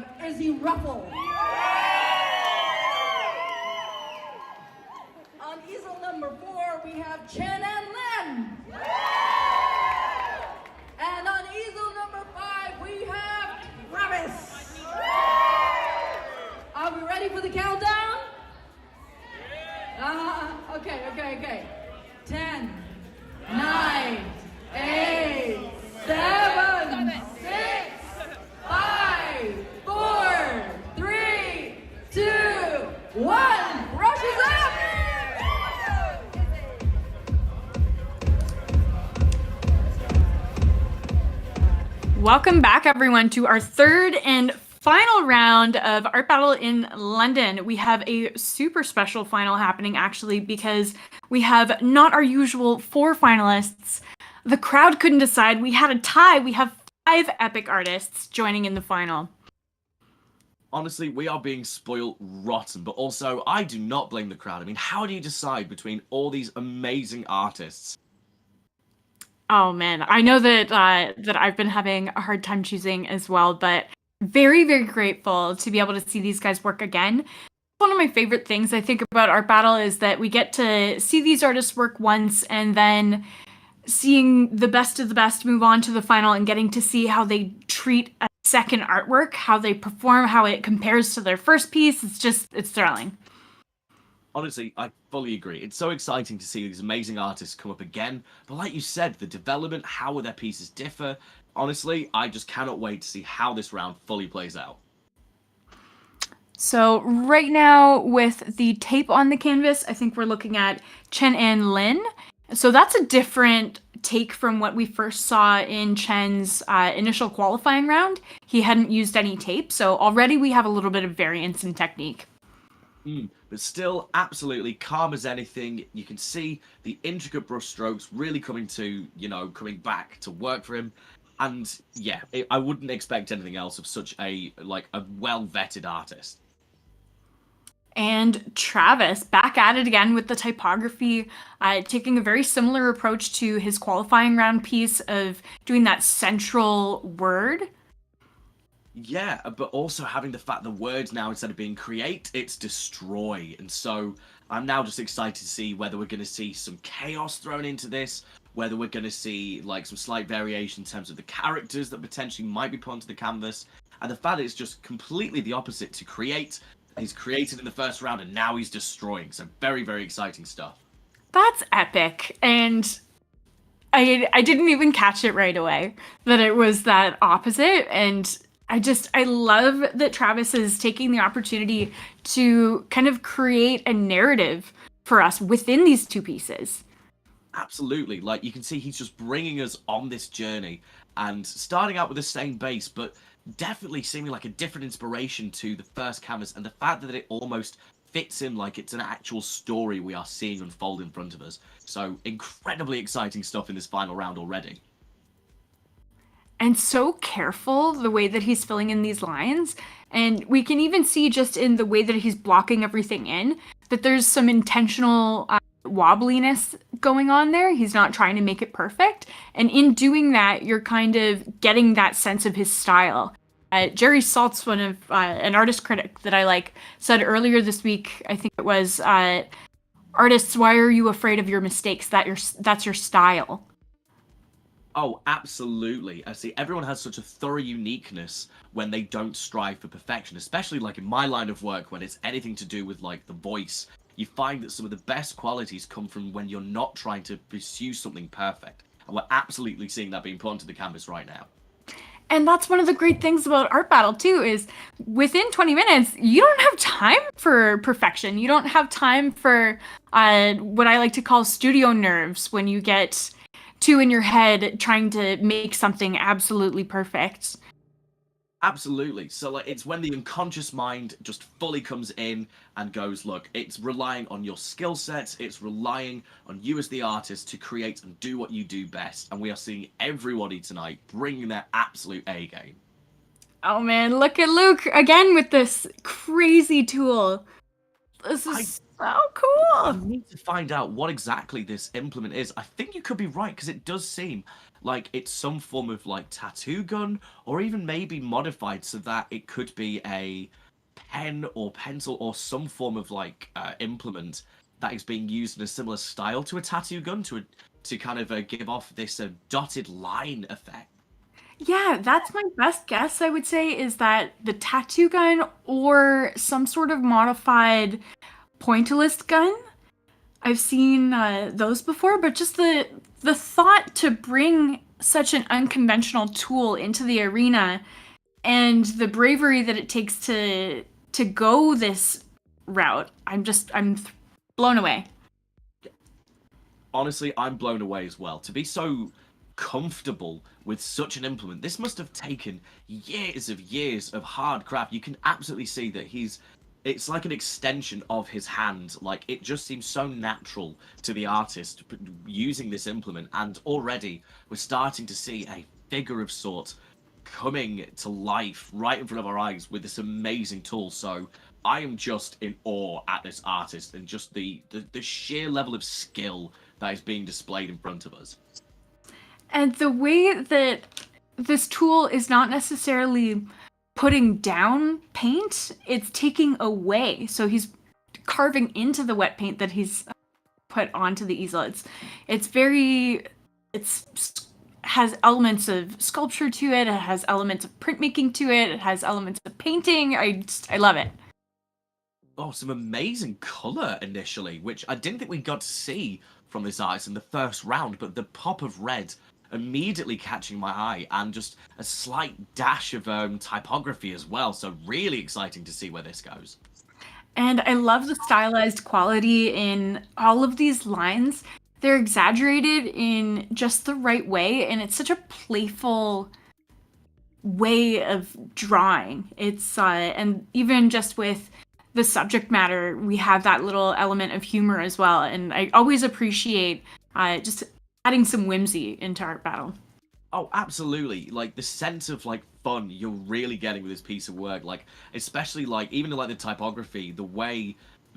have Izzie Ruffle. On easel number 4, we have Chen-An Lin. And on easel number 5, we have Reves. Are we ready for the countdown? Okay. 10, 9, 8, 7, 6, 5, 4, 3, 2, 1. Rush is up! Welcome back, everyone, to our third and final round of Art Battle in London. We have a super special final happening, actually, because we have not our usual 4 finalists. The crowd couldn't decide. We had a tie. We have 5 epic artists joining in the final. Honestly, we are being spoiled rotten, but also I do not blame the crowd. I mean, how do you decide between all these amazing artists? Oh man, I know that that I've been having a hard time choosing as well, but very, very grateful to be able to see these guys work again. One of my favorite things I think about Art Battle is that we get to see these artists work once and then seeing the best of the best move on to the final and getting to see how they treat a second artwork, how they perform, how it compares to their first piece. It's thrilling. Honestly, I fully agree. It's so exciting to see these amazing artists come up again. But like you said, the development, how their pieces differ. Honestly, I just cannot wait to see how this round fully plays out. So right now with the tape on the canvas, I think we're looking at Chen-An Lin. So that's a different take from what we first saw in Chen's initial qualifying round. He hadn't used any tape, so already we have a little bit of variance in technique. But still, absolutely calm as anything. You can see the intricate brush strokes really coming back to work for him. And yeah, I wouldn't expect anything else of such a well-vetted artist. And Travis, back at it again with the typography, taking a very similar approach to his qualifying round piece of doing that central word. Yeah, but also having the fact the words now, instead of being create, it's destroy. And so I'm now just excited to see whether we're going to see some chaos thrown into this, whether we're going to see like some slight variation in terms of the characters that potentially might be put onto the canvas. And the fact that it's just completely the opposite to create. He's created in the first round and now he's destroying. So very, very exciting stuff. That's epic. And I didn't even catch it right away that it was that opposite. And I love that Travis is taking the opportunity to kind of create a narrative for us within these 2 pieces. Absolutely. Like, you can see he's just bringing us on this journey and starting out with the same base, but definitely seeming like a different inspiration to the first canvas, and the fact that it almost fits in like it's an actual story we are seeing unfold in front of us. So incredibly exciting stuff in this final round already. And so careful the way that he's filling in these lines. And we can even see just in the way that he's blocking everything in, that there's some intentional wobbliness going on there. He's not trying to make it perfect. And in doing that, you're kind of getting that sense of his style. Jerry Saltz, one of an artist critic that I like, said earlier this week, I think it was, artists, why are you afraid of your mistakes? That's your style. Oh, absolutely. I see everyone has such a thorough uniqueness when they don't strive for perfection, especially like in my line of work when it's anything to do with like the voice. You find that some of the best qualities come from when you're not trying to pursue something perfect. And we're absolutely seeing that being put onto the canvas right now. And that's one of the great things about Art Battle too, is within 20 minutes, you don't have time for perfection. You don't have time for what I like to call studio nerves, when you get 2 in your head trying to make something absolutely perfect. Absolutely. So like, it's when the unconscious mind just fully comes in and goes, look, it's relying on your skill sets, it's relying on you as the artist to create and do what you do best. And we are seeing everybody tonight bringing their absolute A game. Oh man, look at Luke again with this crazy tool. This is So I cool. need to find out what exactly this implement is. I think you could be right because it does seem like it's some form of like tattoo gun, or even maybe modified so that it could be a pen or pencil or some form of like implement that is being used in a similar style to a tattoo gun to kind of give off this dotted line effect. Yeah, that's my best guess, I would say, is that the tattoo gun or some sort of modified pointillist gun. I've seen those before, but just the thought to bring such an unconventional tool into the arena and the bravery that it takes to go this route, I'm blown away. Honestly, I'm blown away as well. To be so comfortable with such an implement, this must have taken years of hard craft. You can absolutely see that it's like an extension of his hand. Like, it just seems so natural to the artist using this implement, and already we're starting to see a figure of sorts coming to life right in front of our eyes with this amazing tool. So I am just in awe at this artist and just the sheer level of skill that is being displayed in front of us. And the way that this tool is not necessarily putting down paint, it's taking away. So he's carving into the wet paint that he's put onto the easel. It's very it's has elements of sculpture to it. It has elements of printmaking to it. It has elements of painting. I love it. Oh, some amazing color initially, which I didn't think we got to see from this artist in the first round, but the pop of red immediately catching my eye, and just a slight dash of typography as well. So really exciting to see where this goes. And I love the stylized quality in all of these lines. They're exaggerated in just the right way, and it's such a playful way of drawing. It's and even just with the subject matter, we have that little element of humor as well. And I always appreciate just adding some whimsy into art battle. Oh, absolutely. Like the sense of like fun you're really getting with this piece of work, like especially like even like the typography, the way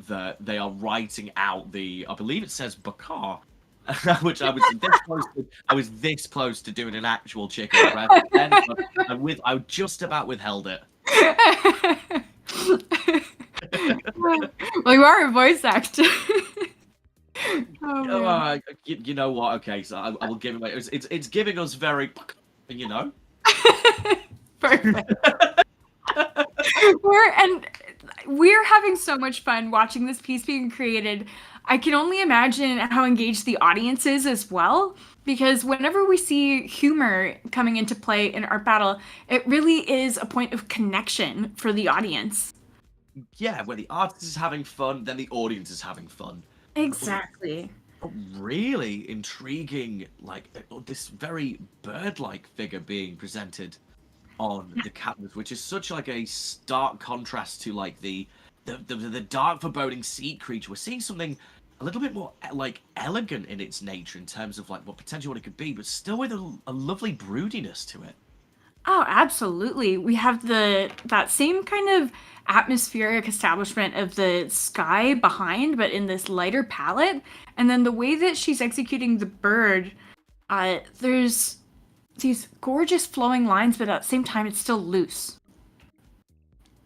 that they are writing out I believe it says Bakar, which I was this close to doing an actual chicken breast then, but I just about withheld it. Well, you are a voice actor. Oh, man. You know what? Okay, so I will give it. It's giving us very, you know. Perfect. We're having so much fun watching this piece being created. I can only imagine how engaged the audience is as well, because whenever we see humor coming into play in art battle, it really is a point of connection for the audience. Yeah, when the artist is having fun, then the audience is having fun. Exactly. A really intriguing, like this very bird-like figure being presented on the canvas, which is such like a stark contrast to like the dark foreboding sea creature. We're seeing something a little bit more like elegant in its nature in terms of like what potentially what it could be, but still with a lovely broodiness to it. Oh, absolutely. We have that same kind of atmospheric establishment of the sky behind, but in this lighter palette. And then the way that she's executing the bird, there's these gorgeous flowing lines, but at the same time, it's still loose.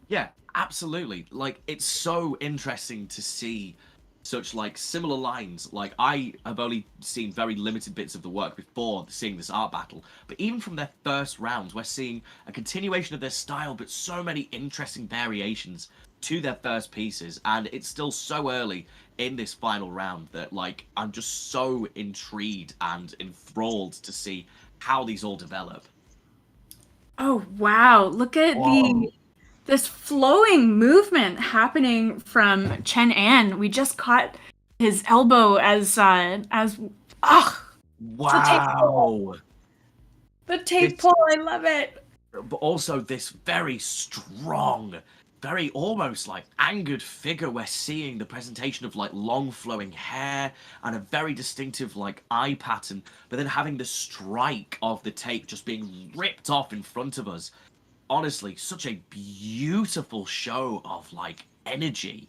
Yeah, absolutely. Like it's so interesting to see such like similar lines. Like I have only seen very limited bits of the work before seeing this art battle, but even from their first rounds, we're seeing a continuation of their style, but so many interesting variations to their first pieces, and it's still so early in this final round that like I'm just so intrigued and enthralled to see how these all develop. Oh, wow. Look at Whoa. this flowing movement happening from Chen-An. We just caught his elbow as the tape pull. Wow. The tape This pull, I love it. but also this very strong, very almost like angered figure. We're seeing the presentation of like long flowing hair and a very distinctive like eye pattern, but then having the strike of the tape just being ripped off in front of us. Honestly, such a beautiful show of like energy.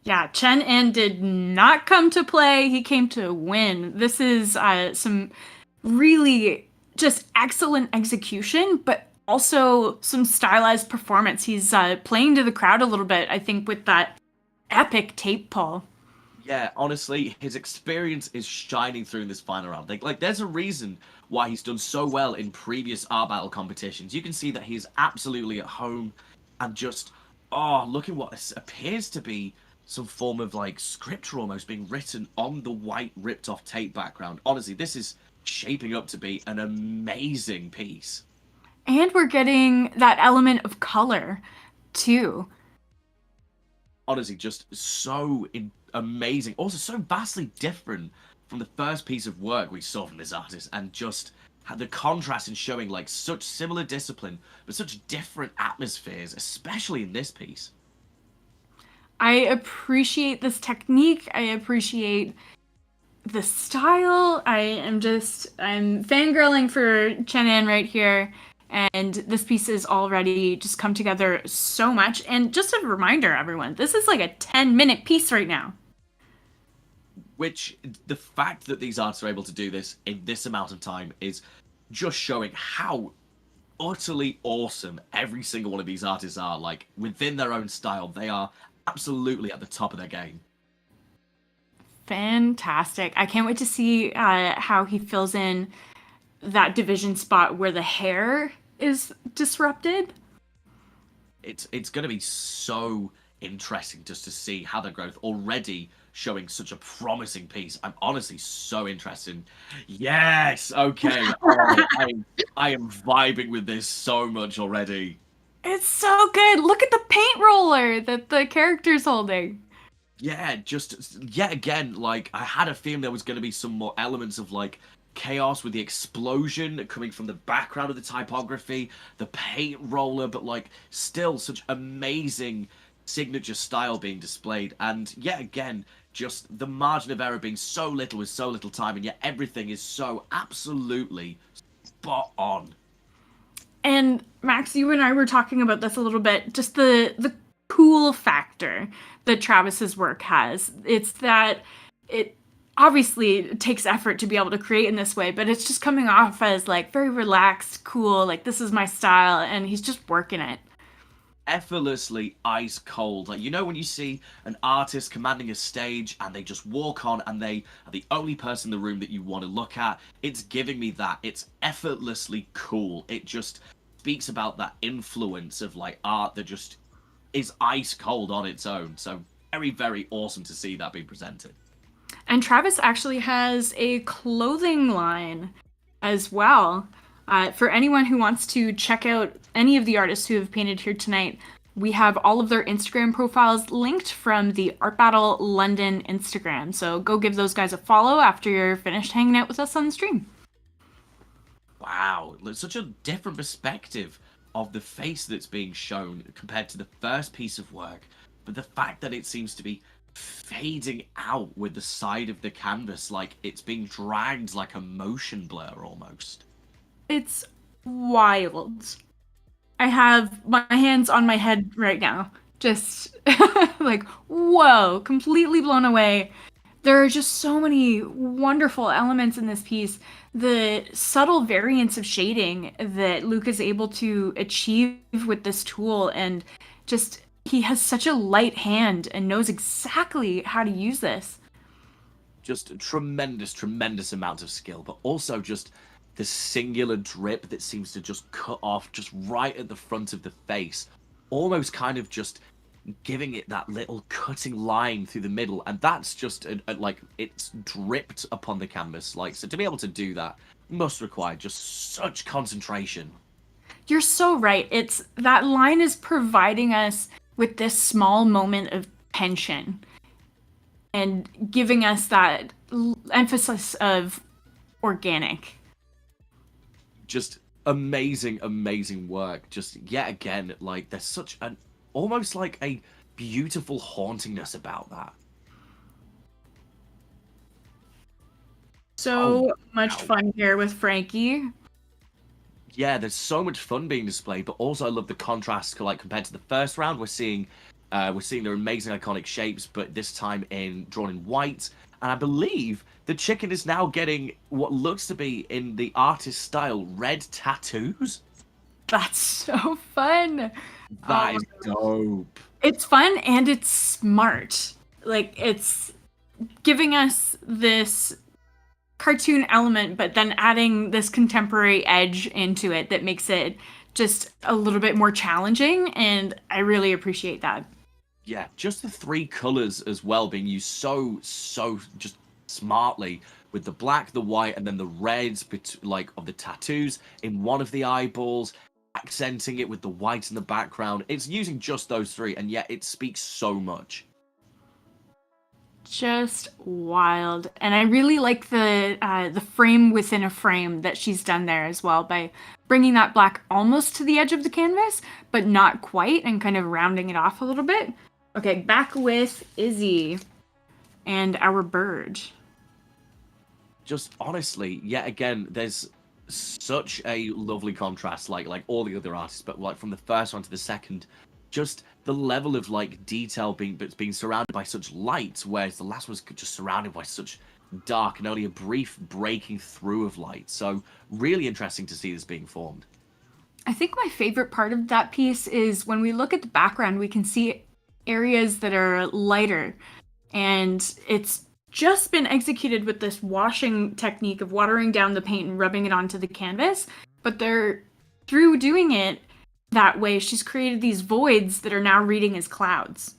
Yeah, Chen-An did not come to play. He came to win. This is some really just excellent execution, but also some stylized performance. He's playing to the crowd a little bit, I think, with that epic tape pull. Yeah, honestly, his experience is shining through in this final round. There's a reason why he's done so well in previous art battle competitions. You can see that he's absolutely at home and just, oh, look at what appears to be some form of like scripture almost being written on the white ripped off tape background. Honestly, this is shaping up to be an amazing piece. And we're getting that element of color, too. Honestly, just so amazing. Also, so vastly different from the first piece of work we saw from this artist, and just had the contrast in showing like such similar discipline, but such different atmospheres, especially in this piece. I appreciate this technique. I appreciate the style. I'm fangirling for Chen-An right here. And this piece is already just come together so much. And just a reminder, everyone, this is like a 10-minute piece right now. Which, the fact that these artists are able to do this in this amount of time is just showing how utterly awesome every single one of these artists are. Like, within their own style, they are absolutely at the top of their game. Fantastic. I can't wait to see how he fills in that division spot where the hair is disrupted. It's going to be so interesting just to see how their growth already showing such a promising piece. I'm honestly so interested. Yes, okay. Oh, I am vibing with this so much already. It's so good. Look at the paint roller that the character's holding. Yeah, just yet again, like I had a feeling there was going to be some more elements of like chaos with the explosion coming from the background of the typography, the paint roller, but like still such amazing signature style being displayed. And yet again, just the margin of error being so little with so little time, and yet everything is so absolutely spot on. And Max, you and I were talking about this a little bit, just the cool factor that Travis's work has. It's that it obviously takes effort to be able to create in this way, but it's just coming off as like very relaxed, cool, like this is my style, and he's just working it. Effortlessly ice cold. Like, you know, when you see an artist commanding a stage and they just walk on and they are the only person in the room that you want to look at, it's giving me that. It's effortlessly cool. It just speaks about that influence of like art that just is ice cold on its own. So very, very awesome to see that being presented. And Travis actually has a clothing line as well. For anyone who wants to check out any of the artists who have painted here tonight, we have all of their Instagram profiles linked from the Art Battle London Instagram. So go give those guys a follow after you're finished hanging out with us on the stream. Wow, such a different perspective of the face that's being shown compared to the first piece of work. But the fact that it seems to be fading out with the side of the canvas, like it's being dragged like a motion blur almost. It's wild. I have my hands on my head right now. Just like, whoa, completely blown away. There are just so many wonderful elements in this piece. The subtle variance of shading that Luke is able to achieve with this tool, and just he has such a light hand and knows exactly how to use this. Just a tremendous, tremendous amount of skill, but also just the singular drip that seems to just cut off just right at the front of the face, almost kind of just giving it that little cutting line through the middle, and that's just like it's dripped upon the canvas. Like, so to be able to do that must require just such concentration. You're so right. It's that line is providing us with this small moment of tension and giving us that emphasis of organic. Just amazing, amazing work. Just yet again, like there's such an almost like a beautiful hauntingness about that. So much fun here with Frankie. Yeah, there's so much fun being displayed, but also I love the contrast, like compared to the first round, we're seeing We're seeing their amazing iconic shapes, but this time drawn in white. And I believe the chicken is now getting what looks to be, in the artist style, red tattoos. That's so fun. That is dope. It's fun and it's smart. Like, it's giving us this cartoon element, but then adding this contemporary edge into it that makes it just a little bit more challenging, and I really appreciate that. Yeah, just the 3 colors as well being used so just smartly, with the black, the white, and then the reds, like, of the tattoos in one of the eyeballs, accenting it with the white in the background. It's using just those 3, and yet it speaks so much. Just wild. And I really like the frame within a frame that she's done there as well, by bringing that black almost to the edge of the canvas, but not quite, and kind of rounding it off a little bit. Okay, back with Izzie and our bird. Just honestly, yet again, there's such a lovely contrast, like all the other artists, but like from the first one to the second, just the level of like detail being surrounded by such light, whereas the last was just surrounded by such dark and only a brief breaking through of light. So really interesting to see this being formed. I think my favorite part of that piece is when we look at the background, we can see areas that are lighter, and it's just been executed with this washing technique of watering down the paint and rubbing it onto the canvas. But through doing it that way, she's created these voids that are now reading as clouds.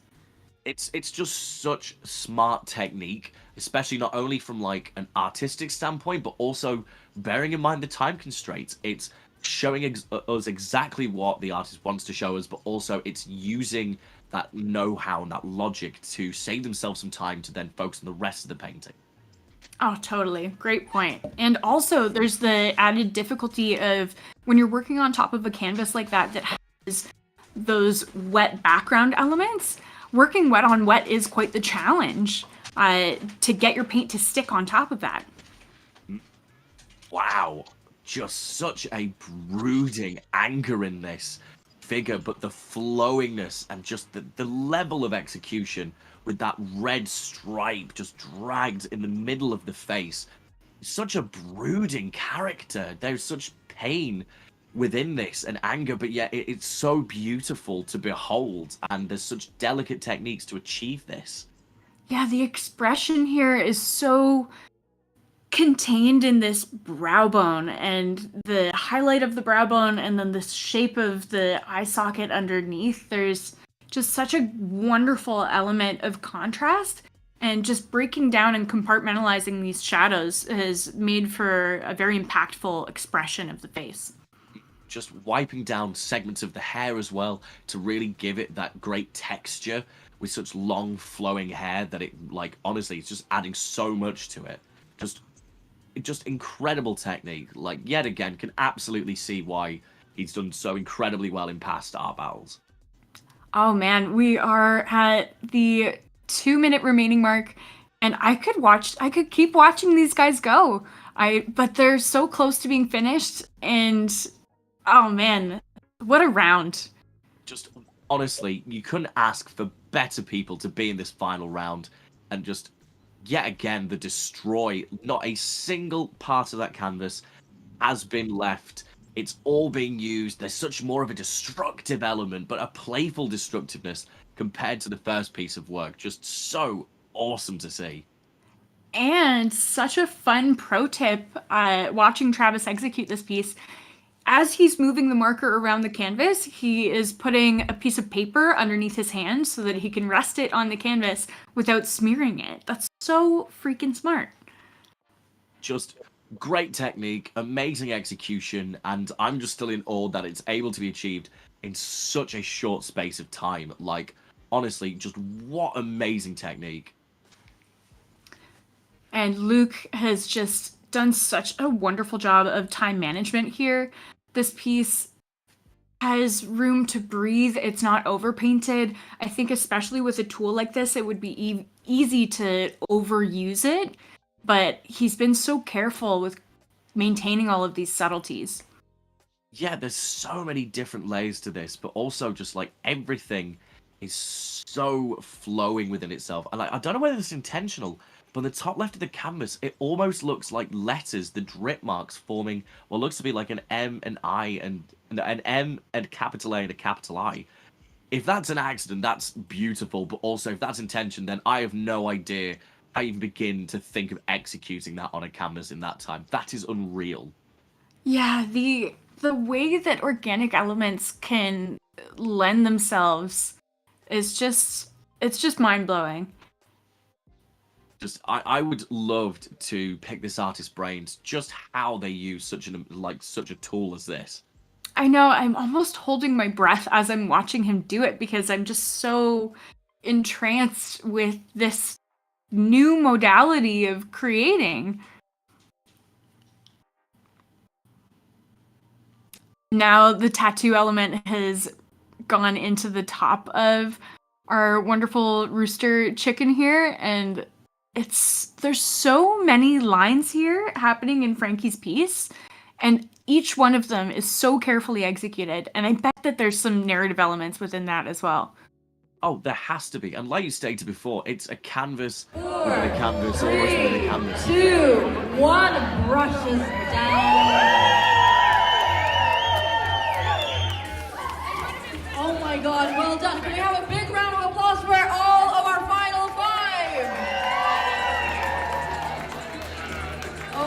It's just such smart technique, especially not only from like an artistic standpoint, but also bearing in mind the time constraints. It's showing us exactly what the artist wants to show us, but also it's using that know-how and that logic to save themselves some time to then focus on the rest of the painting. Oh, totally. Great point. And also, there's the added difficulty of when you're working on top of a canvas like that has those wet background elements. Working wet on wet is quite the challenge to get your paint to stick on top of that. Wow. Just such a brooding anger in this figure, but the flowingness and just the level of execution with that red stripe just dragged in the middle of the face. Such a brooding character. There's such pain within this and anger, but yet it's so beautiful to behold, and there's such delicate techniques to achieve this. Yeah, the expression here is so contained in this brow bone, and the highlight of the brow bone, and then the shape of the eye socket underneath. There's just such a wonderful element of contrast, and just breaking down and compartmentalizing these shadows has made for a very impactful expression of the face. Just wiping down segments of the hair as well to really give it that great texture with such long flowing hair that it, like, honestly, it's just adding so much to it. Just incredible technique. Like, yet again, can absolutely see why he's done so incredibly well in past art battles. Oh man, we are at the 2-minute remaining mark, and I could keep watching these guys go. But they're so close to being finished, and oh man, what a round. Just honestly, you couldn't ask for better people to be in this final round, and just yet again, the destroy. Not a single part of that canvas has been left. It's all being used. There's such more of a destructive element, but a playful destructiveness compared to the first piece of work. Just so awesome to see. And such a fun pro tip watching Travis execute this piece. As he's moving the marker around the canvas, he is putting a piece of paper underneath his hand so that he can rest it on the canvas without smearing it. That's so freaking smart. Just great technique, amazing execution, and I'm just still in awe that it's able to be achieved in such a short space of time. Like, honestly, just what amazing technique. And Luke has just done such a wonderful job of time management here. This piece has room to breathe. It's not overpainted. I think especially with a tool like this, it would be easy to overuse it. But he's been so careful with maintaining all of these subtleties. Yeah, there's so many different layers to this, but also just like everything is so flowing within itself. And like, I don't know whether it's intentional, but the top left of the canvas, it almost looks like letters, the drip marks forming what looks to be like an M, an I, and an M, and capital A, and a capital I. If that's an accident, that's beautiful. But also, if that's intention, then I have no idea how you even begin to think of executing that on a canvas in that time. That is unreal. Yeah, the way that organic elements can lend themselves is just it's just mind-blowing. Just I would love to pick this artist's brains, just how they use such a tool as this. I know I'm almost holding my breath as I'm watching him do it because I'm just so entranced with this new modality of creating. Now the tattoo element has gone into the top of our wonderful rooster chicken here, and there's so many lines here happening in Frankie's piece, and each one of them is so carefully executed, and I bet that there's some narrative elements within that as well. Oh, there has to be. And like you stated before, it's a canvas within a canvas, almost within a canvas. 2, 1, brushes down. Oh my god, well done. Can we have a big round of applause for all of our final 5?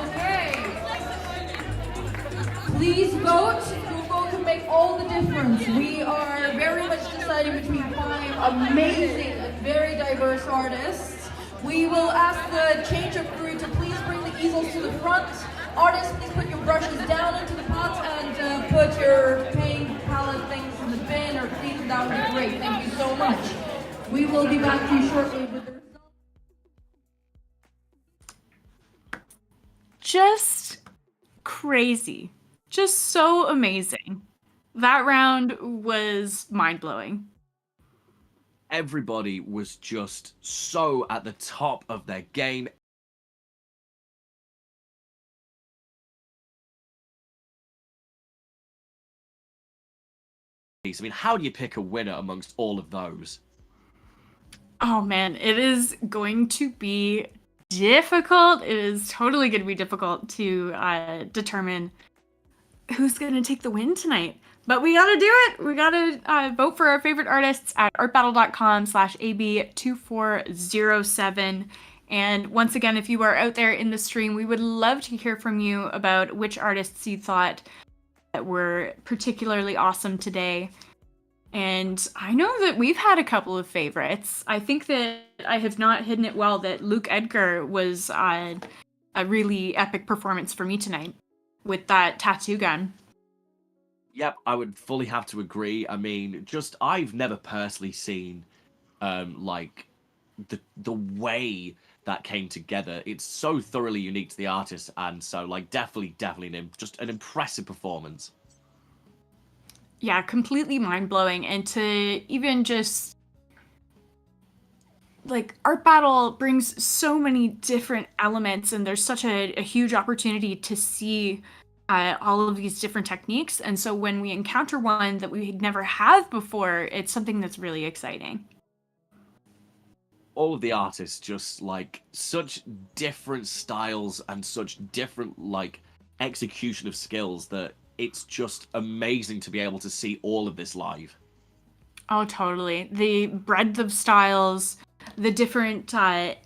Okay. Please vote. Your vote can make all the difference. We are very much deciding between 5 amazing and very diverse artists. We will ask the change-up crew to please bring the easels to the front. Artists, please put your brushes down into the pots and put your paint palette things in the bin or clean. That would be great. Thank you so much. We will be back to you shortly with the results. Just crazy. Just so amazing. That round was mind-blowing. Everybody was just so at the top of their game. I mean, how do you pick a winner amongst all of those? Oh man, it is going to be difficult. It is totally going to be difficult to determine who's going to take the win tonight. But we got to do it. We got to vote for our favorite artists at artbattle.com/AB2407. And once again, if you are out there in the stream, we would love to hear from you about which artists you thought that were particularly awesome today. And I know that we've had a couple of favorites. I think that I have not hidden it well that Luke Edgar was a really epic performance for me tonight with that tattoo gun. Yep, I would fully have to agree. I mean, just I've never personally seen like the way that came together. It's so thoroughly unique to the artist, and so like definitely just an impressive performance. Yeah, completely mind-blowing. And to even just like Art Battle brings so many different elements, and there's such a huge opportunity to see all of these different techniques. And so when we encounter one that we had never had before, it's something that's really exciting. All of the artists just like such different styles and such different like execution of skills that it's just amazing to be able to see all of this live. Oh, totally. The breadth of styles, the different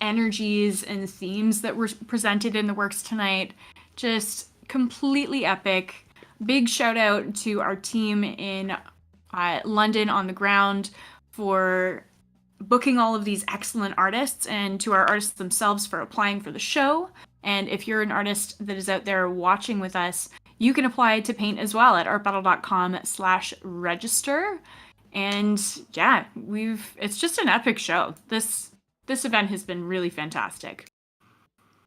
energies and themes that were presented in the works tonight, just completely epic. Big shout out to our team in London on the ground for booking all of these excellent artists, and to our artists themselves for applying for the show. And if you're an artist that is out there watching with us, you can apply to paint as well at artbattle.com/register. And yeah, it's just an epic show. This event has been really fantastic.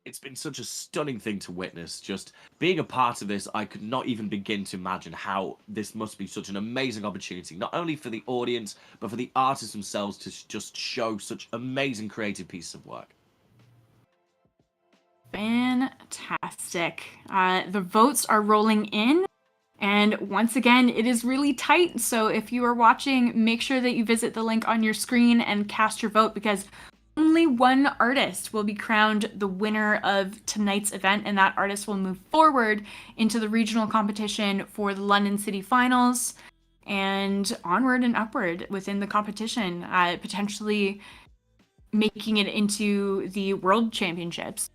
It's been such a stunning thing to witness. Just being a part of this, I could not even begin to imagine how this must be such an amazing opportunity, not only for the audience, but for the artists themselves to just show such amazing creative pieces of work. Fantastic. The votes are rolling in, And once again, it is really tight. So if you are watching, make sure that you visit the link on your screen and cast your vote, because only one artist will be crowned the winner of tonight's event, and that artist will move forward into the regional competition for the London City Finals and onward and upward within the competition, potentially making it into the World Championships.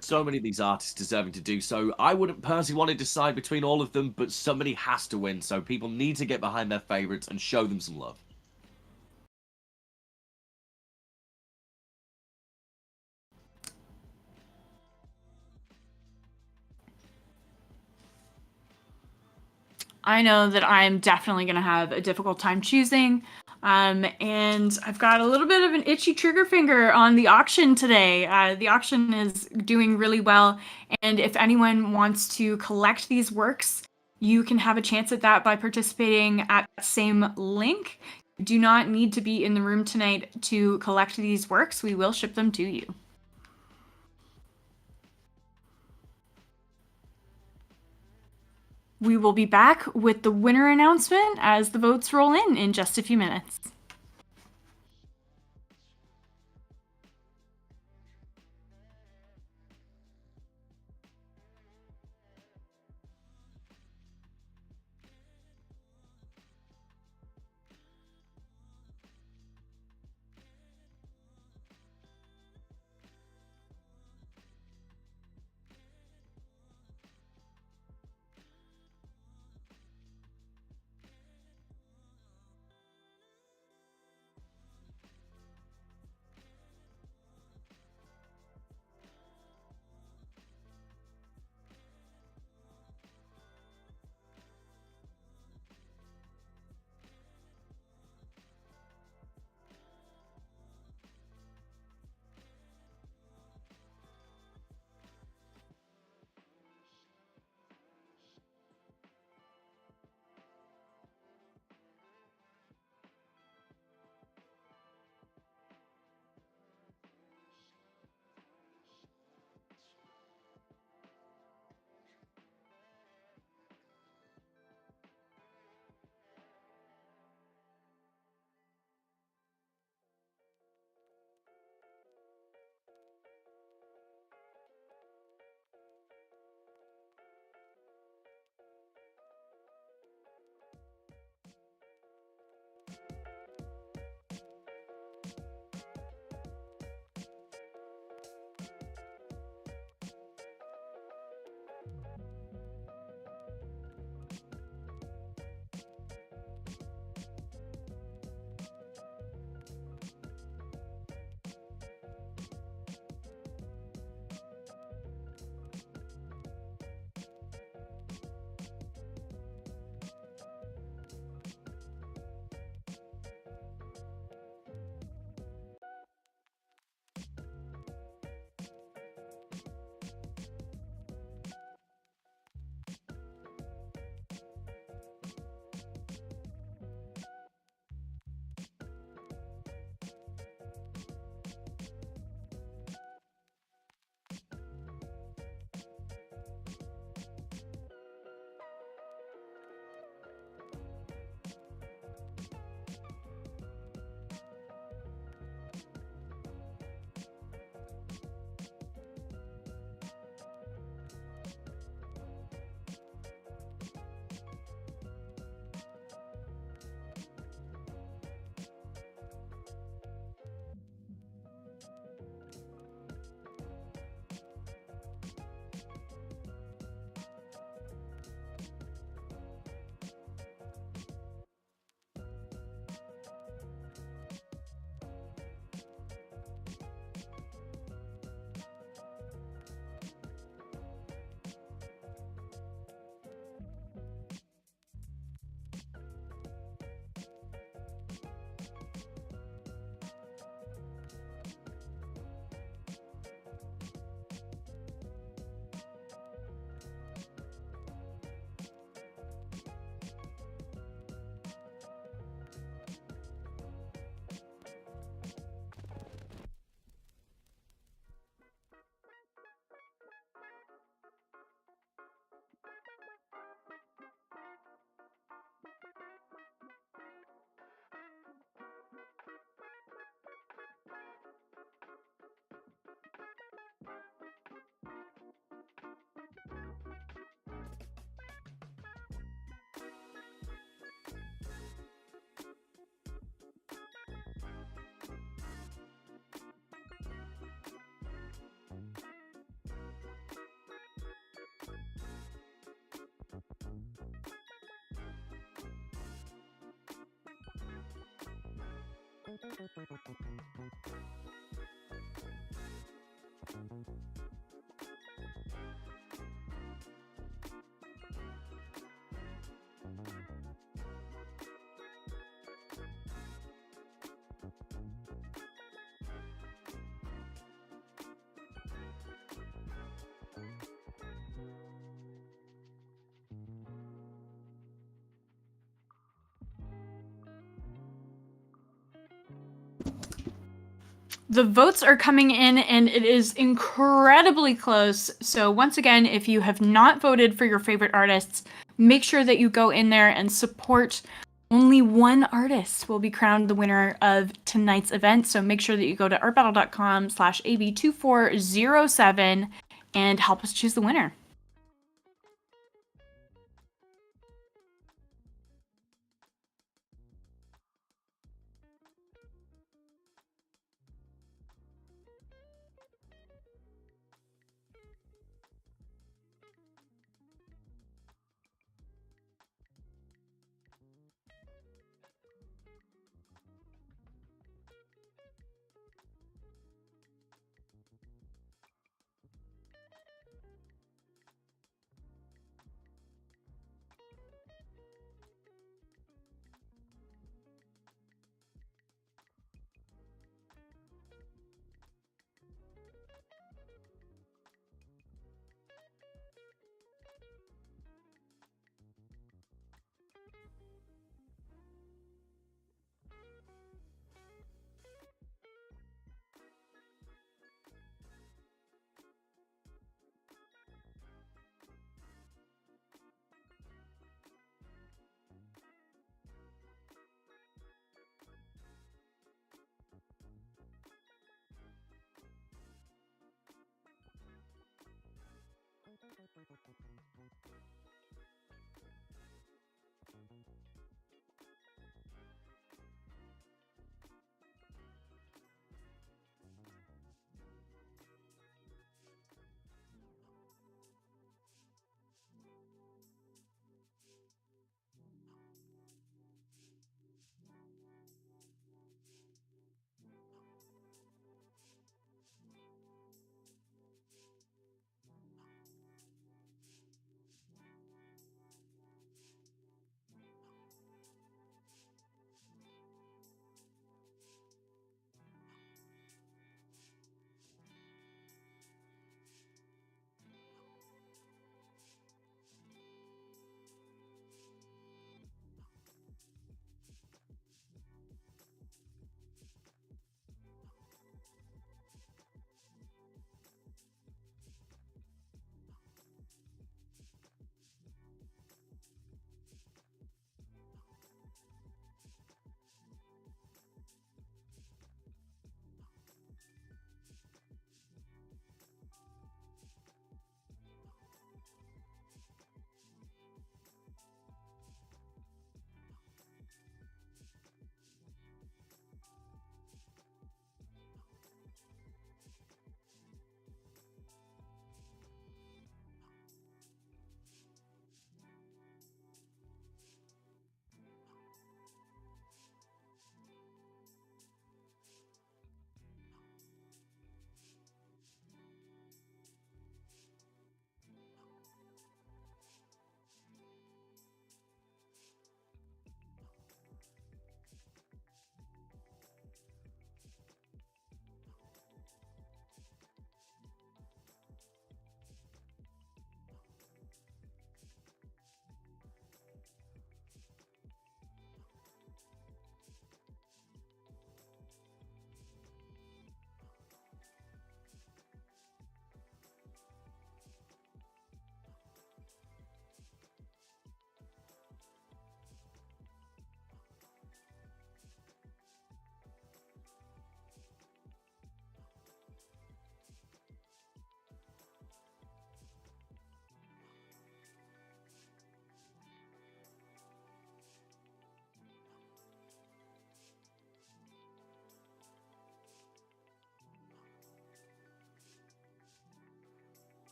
So many of these artists deserving to do so. I wouldn't personally want to decide between all of them, but somebody has to win, so people need to get behind their favorites and show them some love. I know that I'm definitely going to have a difficult time choosing. And I've got a little bit of an itchy trigger finger on the auction today. The auction is doing really well. And if anyone wants to collect these works, you can have a chance at that by participating at that same link. You do not need to be in the room tonight to collect these works. We will ship them to you. We will be back with the winner announcement as the votes roll in just a few minutes. The votes are coming in and it is incredibly close. So once again, if you have not voted for your favorite artists, make sure that you go in there and support. Only one artist will be crowned the winner of tonight's event. So make sure that you go to artbattle.com/AB2407 and help us choose the winner.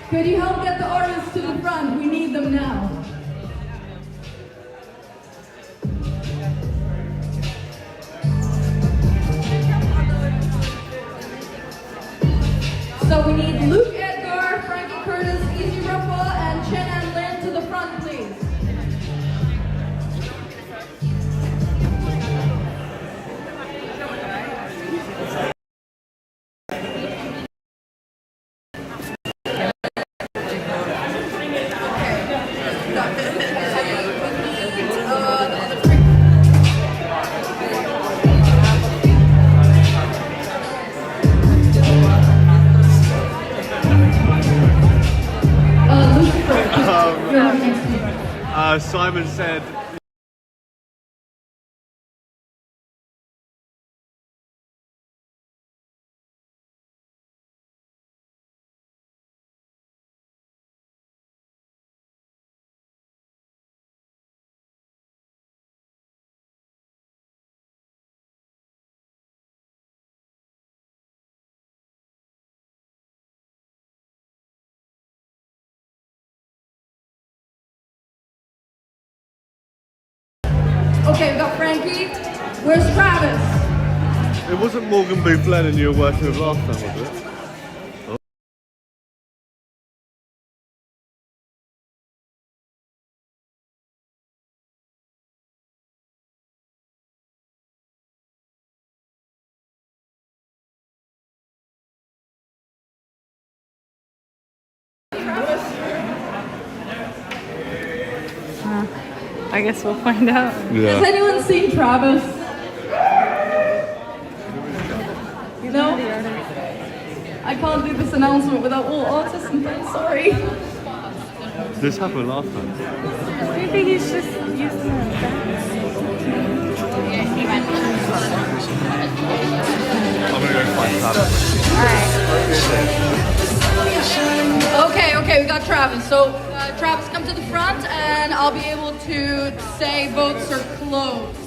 Could you help get the artists to the front? We need them now. So we need Luke Edgar, Frankie Curtis, Izzie Ruffle, and Chen-An Lin to the front, please. Simon said Okay, we got Frankie. Where's Travis? it wasn't Morgan Booth Lennon you were working with last time, was it? I guess we'll find out. Has anyone seen Travis? No? I can't do this announcement without all artists and things, sorry. This happened last time. Maybe he's just using that. I'm gonna go find Travis. Okay, we got Travis. So, Travis, come to the front and I'll be able to say votes are closed.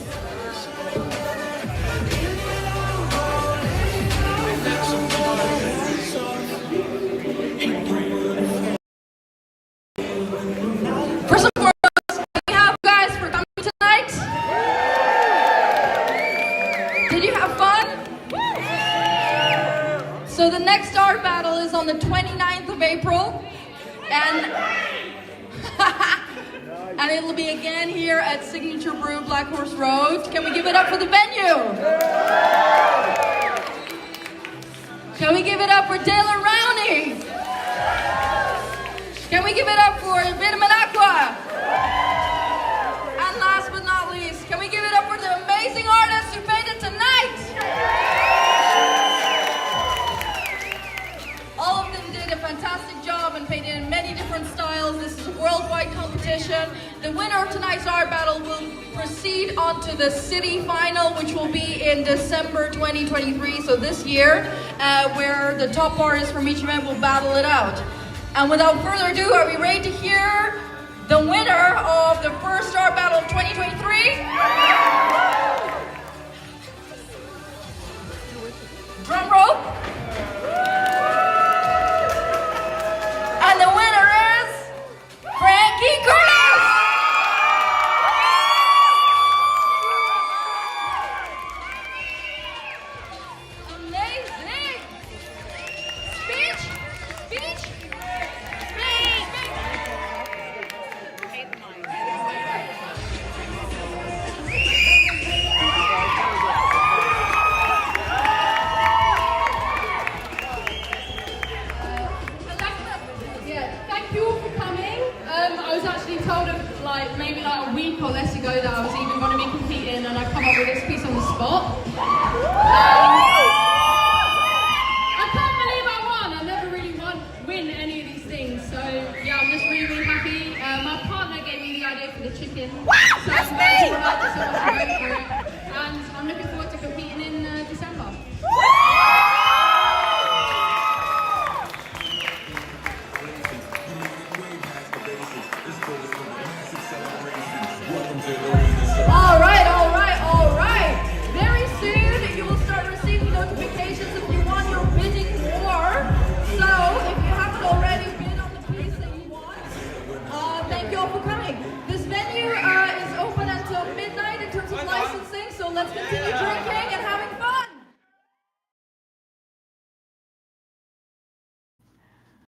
First and foremost, thank you guys for coming tonight. Did you have fun? So the next art battle is on the 29th of April. And it'll be again here at Signature Brew, Black Horse Road. Can we give it up for the venue? Can we give it up for Taylor Rowney? Can we give it up for Vitamin Aqua? And last but not least, can we give it up for the amazing artists who made it tonight? All of them did a fantastic job and painted in many different styles. This is a worldwide competition. The winner of tonight's art battle will proceed on to the city final, which will be in December 2023, so this year, where the top artists from each event will battle it out. And without further ado, are we ready to hear the winner of the first art battle of 2023? Drum roll. And the winner is Frankie Curtis! Amazing! Speech! Maybe like a week or less ago that I was even going to be competing, and I come up with this piece on the spot. I can't believe I won. I never really win any of these things, so yeah, I'm just really, really happy. My partner gave me the idea for the chicken, so I'm very glad to sort of go for it, and I'm looking forward to competing in December. All right. Very soon you will start receiving notifications if you want your bidding war. So if you haven't already bid on the let's continue drinking and having fun.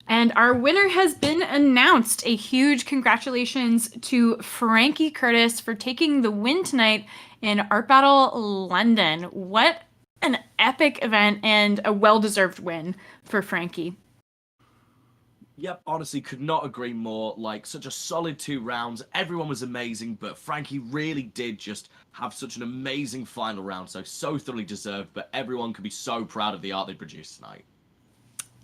And our winner has been announced. A huge congratulations to Frankie Curtis for taking the win tonight in Art Battle London. What an epic event and a well-deserved win for Frankie. Yep, honestly, could not agree more. Like, such a solid 2 rounds. Everyone was amazing, but Frankie really did just have such an amazing final round. So thoroughly deserved, but everyone could be so proud of the art they produced tonight.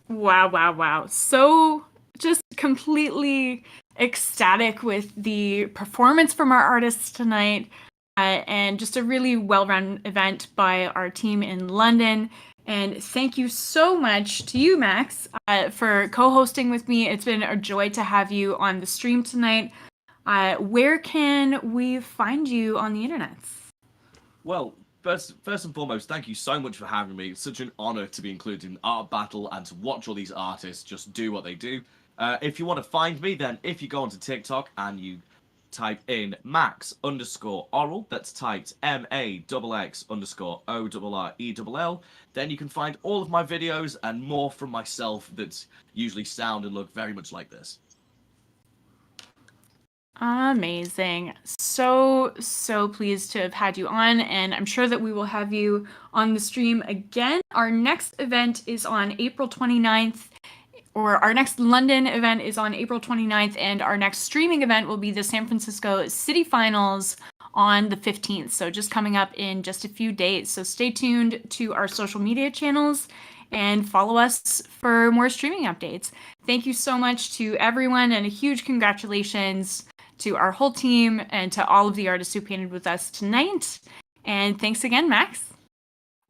Wow, wow, wow. So just completely ecstatic with the performance from our artists tonight, and just a really well-run event by our team in London. And thank you so much to you, Max, for co-hosting with me. It's been a joy to have you on the stream tonight. Where can we find you on the internet? Well, first and foremost, thank you so much for having me. It's such an honor to be included in Art Battle and to watch all these artists just do what they do. If you want to find me, then if you go onto TikTok and you type in Max_Oral, that's typed MAXX_ORRELL, then you can find all of my videos and more from myself that usually sound and look very much like this. Amazing. So pleased to have had you on, and I'm sure that we will have you on the stream again. Our next event is on April 29th, or our next London event is on April 29th, and our next streaming event will be the San Francisco City Finals on the 15th. So just coming up in just a few days. So stay tuned to our social media channels and follow us for more streaming updates. Thank you so much to everyone, and a huge congratulations to our whole team and to all of the artists who painted with us tonight. And thanks again, Max.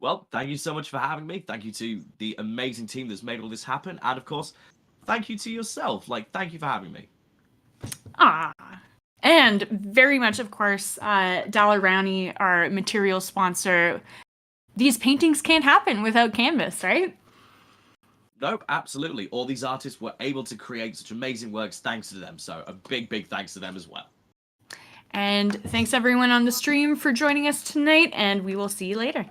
Well, thank you so much for having me. Thank you to the amazing team that's made all this happen. And of course, thank you to yourself. Thank you for having me. And very much, of course, Dollar Rowney, our material sponsor. These paintings can't happen without canvas, right? Nope, absolutely. All these artists were able to create such amazing works thanks to them. So a big thanks to them as well. And thanks everyone on the stream for joining us tonight, and we will see you later.